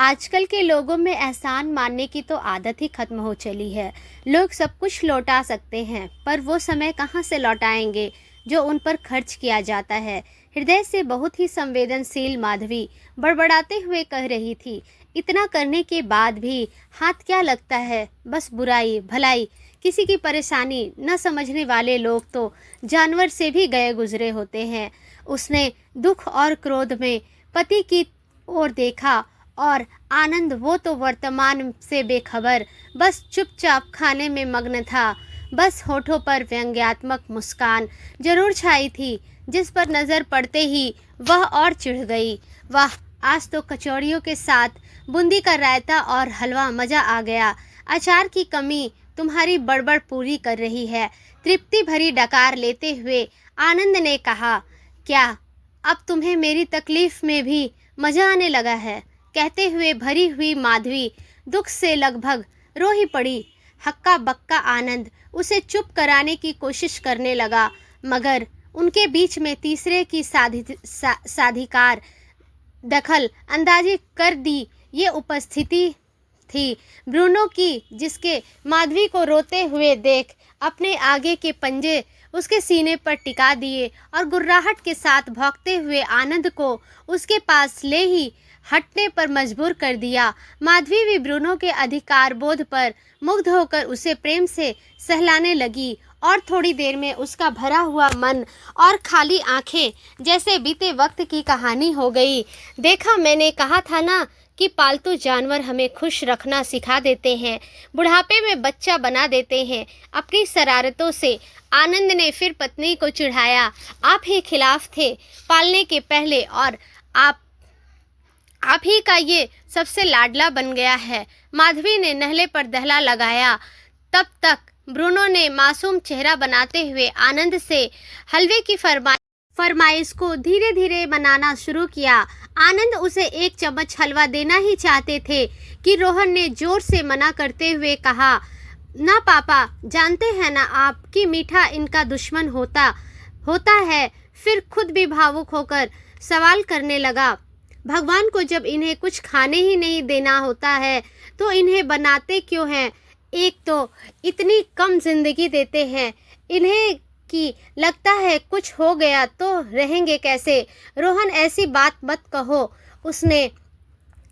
आजकल के लोगों में एहसान मानने की तो आदत ही खत्म हो चली है। लोग सब कुछ लौटा सकते हैं, पर वो समय कहाँ से लौटाएंगे जो उन पर खर्च किया जाता है। हृदय से बहुत ही संवेदनशील माधवी बड़बड़ाते हुए कह रही थी, इतना करने के बाद भी हाथ क्या लगता है, बस बुराई भलाई। किसी की परेशानी न समझने वाले लोग तो जानवर से भी गए गुजरे होते हैं। उसने दुख और क्रोध में पति की ओर देखा और आनंद वो तो वर्तमान से बेखबर, बस चुपचाप खाने में मग्न था। बस होठों पर व्यंग्यात्मक मुस्कान जरूर छाई थी, जिस पर नज़र पड़ते ही वह और चिढ़ गई। वाह, आज तो कचौड़ियों के साथ बूंदी का रायता और हलवा मज़ा आ गया। अचार की कमी तुम्हारी बड़बड़ पूरी कर रही है। तृप्ति भरी डकार लेते हुए आनंद ने कहा, क्या अब तुम्हें मेरी तकलीफ में भी मज़ा आने लगा है? कहते हुए भरी हुई माधवी दुख से लगभग रो ही पड़ी। हक्का बक्का आनंद उसे चुप कराने की कोशिश करने लगा, मगर उनके बीच में तीसरे की साधिकार दखल अंदाजी कर दी ये उपस्थिति थी ब्रूनो की, जिसके माधवी को रोते हुए देख अपने आगे के पंजे उसके सीने पर टिका दिए और गुर्राहट के साथ भौंकते हुए आनंद को उसके पास ले ही हटने पर मजबूर कर दिया। माधवी भी ब्रूनो के अधिकार बोध पर मुग्ध होकर उसे प्रेम से सहलाने लगी और थोड़ी देर में उसका भरा हुआ मन और खाली आंखें जैसे बीते वक्त की कहानी हो गई। देखा, मैंने कहा था ना कि पालतू जानवर हमें खुश रखना सिखा देते हैं, बुढ़ापे में बच्चा बना देते हैं। अपनी शरारतों से आनंद ने फिर पत्नी को चिढ़ाया। आप ही खिलाफ थे पालने के पहले और आप ही का ये सबसे लाडला बन गया है। माधवी ने नहले पर दहला लगाया। तब तक ब्रूनो ने मासूम चेहरा बनाते हुए आनंद से हलवे की फरमाइश को धीरे धीरे बनाना शुरू किया। आनंद उसे एक चम्मच हलवा देना ही चाहते थे कि रोहन ने जोर से मना करते हुए कहा, ना पापा, जानते हैं ना आप कि मीठा इनका दुश्मन होता है। फिर खुद भी भावुक होकर सवाल करने लगा, भगवान को जब इन्हें कुछ खाने ही नहीं देना होता है तो इन्हें बनाते क्यों हैं? एक तो इतनी कम जिंदगी देते हैं इन्हें कि लगता है कुछ हो गया तो रहेंगे कैसे? रोहन, ऐसी बात मत कहो,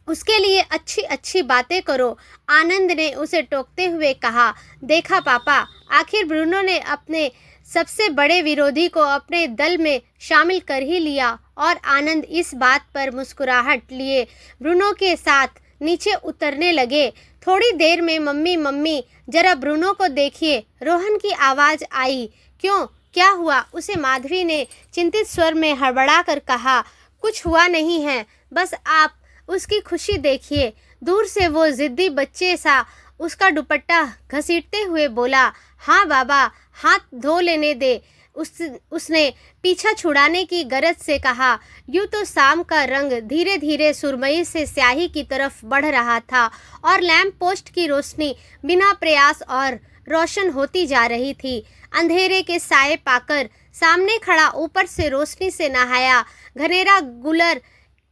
उसके लिए अच्छी अच्छी बातें करो। आनंद ने उसे टोकते हुए कहा। देखा पापा, आखिर ब्रूनो ने अपने सबसे बड़े विरोधी को अपने दल में शामिल कर ही लिया। और आनंद इस बात पर मुस्कुराहट लिए ब्रूनो के साथ नीचे उतरने लगे। थोड़ी देर में मम्मी मम्मी जरा ब्रूनो को देखिए, रोहन की आवाज़ आई। क्यों, क्या हुआ? उसे माधवी ने चिंतित स्वर में हड़बड़ा कर कहा। कुछ हुआ नहीं है, बस आप उसकी खुशी देखिए। दूर से वो जिद्दी बच्चे सा उसका दुपट्टा घसीटते हुए बोला। हाँ बाबा, हाथ धो लेने दे, उसने पीछा छुड़ाने की गरज से कहा। यूँ तो शाम का रंग धीरे धीरे सुरमई से स्याही की तरफ बढ़ रहा था और लैंप पोस्ट की रोशनी बिना प्रयास और रोशन होती जा रही थी। अंधेरे के साए पाकर सामने खड़ा ऊपर से रोशनी से नहाया घनेरा गुलर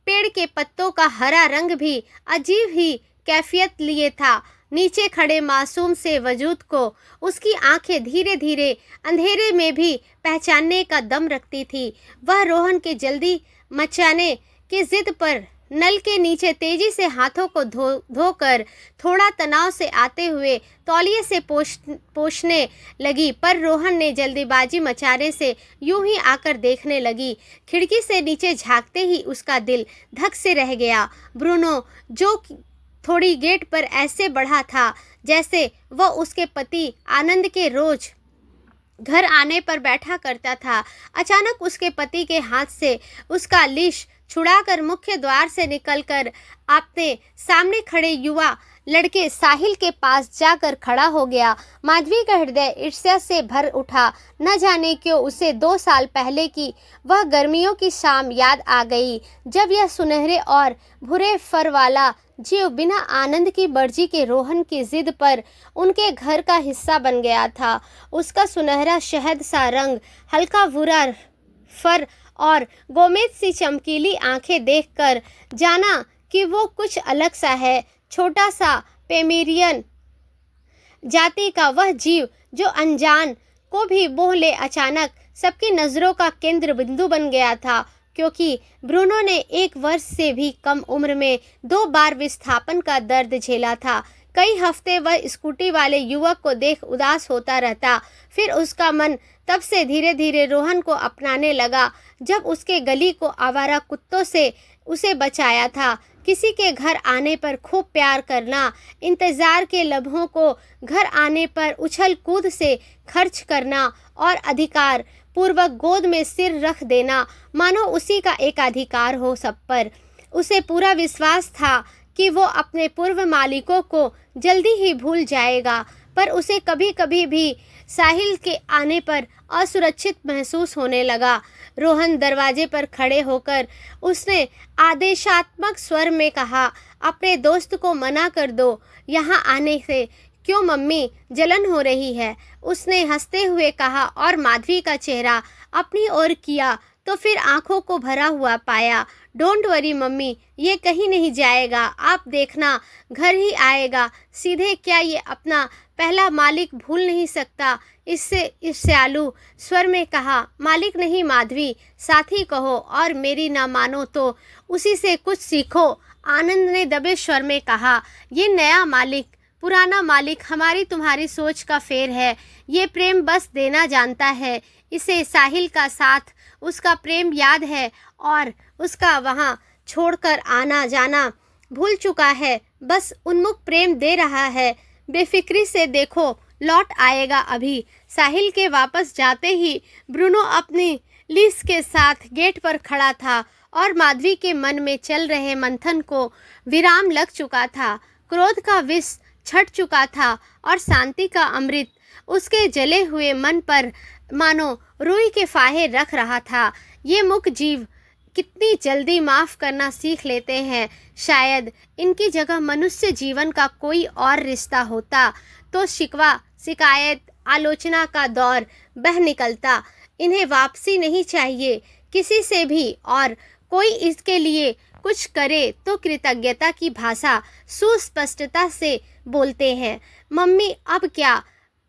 पेड़ के पत्तों का हरा रंग भी अजीब ही कैफियत लिए था। नीचे खड़े मासूम से वजूद को उसकी आंखें धीरे धीरे अंधेरे में भी पहचानने का दम रखती थी। वह रोहन के जल्दी मचाने की जिद पर नल के नीचे तेजी से हाथों को धोकर थोड़ा तनाव से आते हुए तौलिए से पोंछने लगी, पर रोहन ने जल्दीबाजी मचाने से यूं ही आकर देखने लगी। खिड़की से नीचे झांकते ही उसका दिल धक से रह गया। ब्रूनो, जो थोड़ी गेट पर ऐसे बढ़ा था जैसे वह उसके पति आनंद के रोज घर आने पर बैठा करता था, अचानक उसके पति के हाथ से उसका लीश छुड़ाकर मुख्य द्वार से निकलकर अपने सामने खड़े युवा लड़के साहिल के पास जाकर खड़ा हो गया। माधवी का हृदय ईर्ष्या से भर उठा। न जाने क्यों उसे 2 साल पहले की वह गर्मियों की शाम याद आ गई, जब यह सुनहरे और भूरे फर वाला जीव बिना आनंद की मर्जी के रोहन की जिद पर उनके घर का हिस्सा बन गया था। उसका सुनहरा शहद सा रंग, हल्का भूरा फर और गोमेद सी चमकीली आंखें देखकर जाना कि कि वो कुछ अलग सा है, छोटा सा पेमेरियन जाति का वह जीव जो अनजान को भी मोह ले अचानक सबकी नज़रों का केंद्र बिंदु बन गया था, क्योंकि ब्रूनो ने 1 वर्ष से भी कम उम्र में 2 बार विस्थापन का दर्द झेला था। कई हफ्ते वह स्कूटी वाले युवक को देख उदास होता रहता। फिर उसका मन तब से धीरे धीरे रोहन को अपनाने लगा, जब उसके गली को आवारा कुत्तों से उसे बचाया था। किसी के घर आने पर खूब प्यार करना, इंतज़ार के लम्हों को घर आने पर उछल कूद से खर्च करना और अधिकार पूर्वक गोद में सिर रख देना, मानो उसी का एक अधिकार हो सब पर। उसे पूरा विश्वास था कि वो अपने पूर्व मालिकों को जल्दी ही भूल जाएगा, पर उसे कभी कभी भी साहिल के आने पर असुरक्षित महसूस होने लगा। रोहन दरवाजे पर खड़े होकर उसने आदेशात्मक स्वर में कहा, अपने दोस्त को मना कर दो यहाँ आने से। क्यों मम्मी, जलन हो रही है? उसने हंसते हुए कहा और माधवी का चेहरा अपनी ओर किया तो फिर आंखों को भरा हुआ पाया। डोंट वरी मम्मी, ये कहीं नहीं जाएगा, आप देखना घर ही आएगा सीधे। क्या ये अपना पहला मालिक भूल नहीं सकता? इससे ईर्ष्यालु स्वर में कहा। मालिक नहीं माधवी, साथी कहो, और मेरी ना मानो तो उसी से कुछ सीखो। आनंद ने दबे स्वर में कहा, ये नया मालिक पुराना मालिक हमारी तुम्हारी सोच का फेर है। ये प्रेम बस देना जानता है। इसे साहिल का साथ, उसका प्रेम याद है और उसका वहाँ छोड़कर आना जाना भूल चुका है। बस उन्मुख प्रेम दे रहा है। बेफिक्री से देखो, लौट आएगा अभी। साहिल के वापस जाते ही ब्रूनो अपनी लिस के साथ गेट पर खड़ा था और माधवी के मन में चल रहे मंथन को विराम लग चुका था। क्रोध का विष छट चुका था और शांति का अमृत उसके जले हुए मन पर मानो रूई के फाहे रख रहा था। ये मूक जीव कितनी जल्दी माफ़ करना सीख लेते हैं। शायद इनकी जगह मनुष्य जीवन का कोई और रिश्ता होता तो शिकवा, शिकायत, आलोचना का दौर बह निकलता। इन्हें वापसी नहीं चाहिए किसी से भी, और कोई इसके लिए कुछ करे तो कृतज्ञता की भाषा सुस्पष्टता से बोलते हैं। मम्मी अब क्या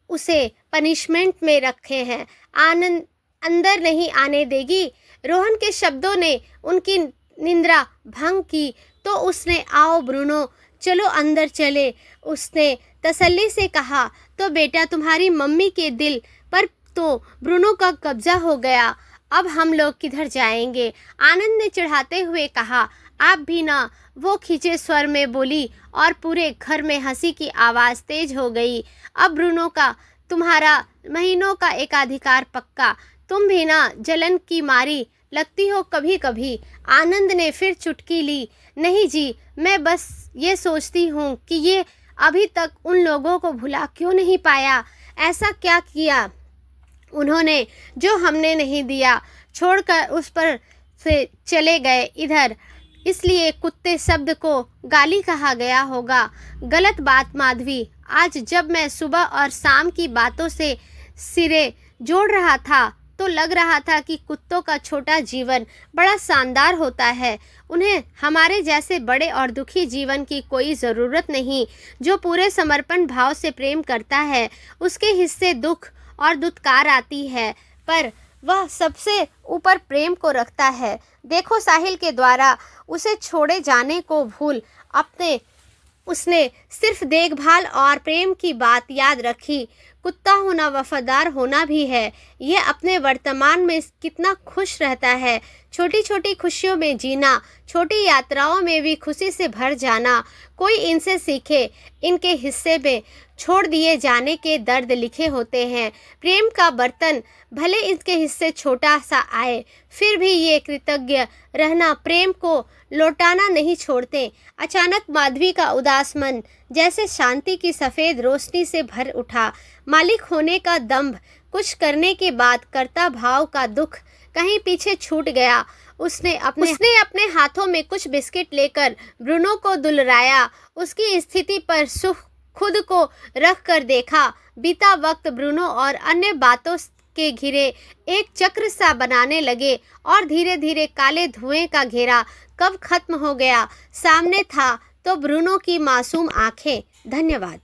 उसे पनिशमेंट में रखे हैं? आनंद अंदर नहीं आने देगी? रोहन के शब्दों ने उनकी निंद्रा भंग की तो उसने, आओ ब्रूनो, चलो अंदर चले, उसने तसल्ली से कहा। तो बेटा, तुम्हारी मम्मी के दिल पर तो ब्रूनो का कब्जा हो गया, अब हम लोग किधर जाएंगे? आनंद ने चिढ़ाते हुए कहा। आप भी ना, वो खींचे स्वर में बोली और पूरे घर में हंसी की आवाज़ तेज हो गई। अब ब्रूनो का तुम्हारा महीनों का एकाधिकार पक्का। तुम भी ना जलन की मारी लगती हो कभी कभी। आनंद ने फिर चुटकी ली। नहीं जी, मैं बस ये सोचती हूँ कि ये अभी तक उन लोगों को भुला क्यों नहीं पाया। ऐसा क्या किया उन्होंने जो हमने नहीं दिया? छोड़कर उस पर से चले गए इधर, इसलिए कुत्ते शब्द को गाली कहा गया होगा। गलत बात माधवी। आज जब मैं सुबह और शाम की बातों से सिरे जोड़ रहा था तो लग रहा था कि कुत्तों का छोटा जीवन बड़ा शानदार होता है। उन्हें हमारे जैसे बड़े और दुखी जीवन की कोई ज़रूरत नहीं। जो पूरे समर्पण भाव से प्रेम करता है उसके हिस्से दुख और दुत्कार आती है, पर वह सबसे ऊपर प्रेम को रखता है। देखो, साहिल के द्वारा उसे छोड़े जाने को भूल अपने उसने सिर्फ देखभाल और प्रेम की बात याद रखी। कुत्ता होना वफादार होना भी है। यह अपने वर्तमान में कितना खुश रहता है। छोटी छोटी खुशियों में जीना, छोटी यात्राओं में भी खुशी से भर जाना। कोई इनसे सीखे। इनके हिस्से में छोड़ दिए जाने के दर्द लिखे होते हैं। प्रेम का बर्तन भले इसके हिस्से छोटा सा आए, फिर भी ये कृतज्ञ रहना, प्रेम को लौटाना नहीं छोड़ते। अचानक माधवी का उदास मन जैसे शांति की सफ़ेद रोशनी से भर उठा। मालिक होने का दंभ, कुछ करने के बाद कर्ता भाव का दुख कहीं पीछे छूट गया। उसने अपने हाथों में कुछ बिस्किट लेकर ब्रूनो को दुलराया। उसकी स्थिति पर सुख खुद को रख कर देखा। बीता वक्त ब्रूनो और अन्य बातों के घिरे एक चक्र सा बनाने लगे और धीरे धीरे काले धुएं का घेरा कब खत्म हो गया, सामने था तो ब्रूनो की मासूम आंखें। धन्यवाद।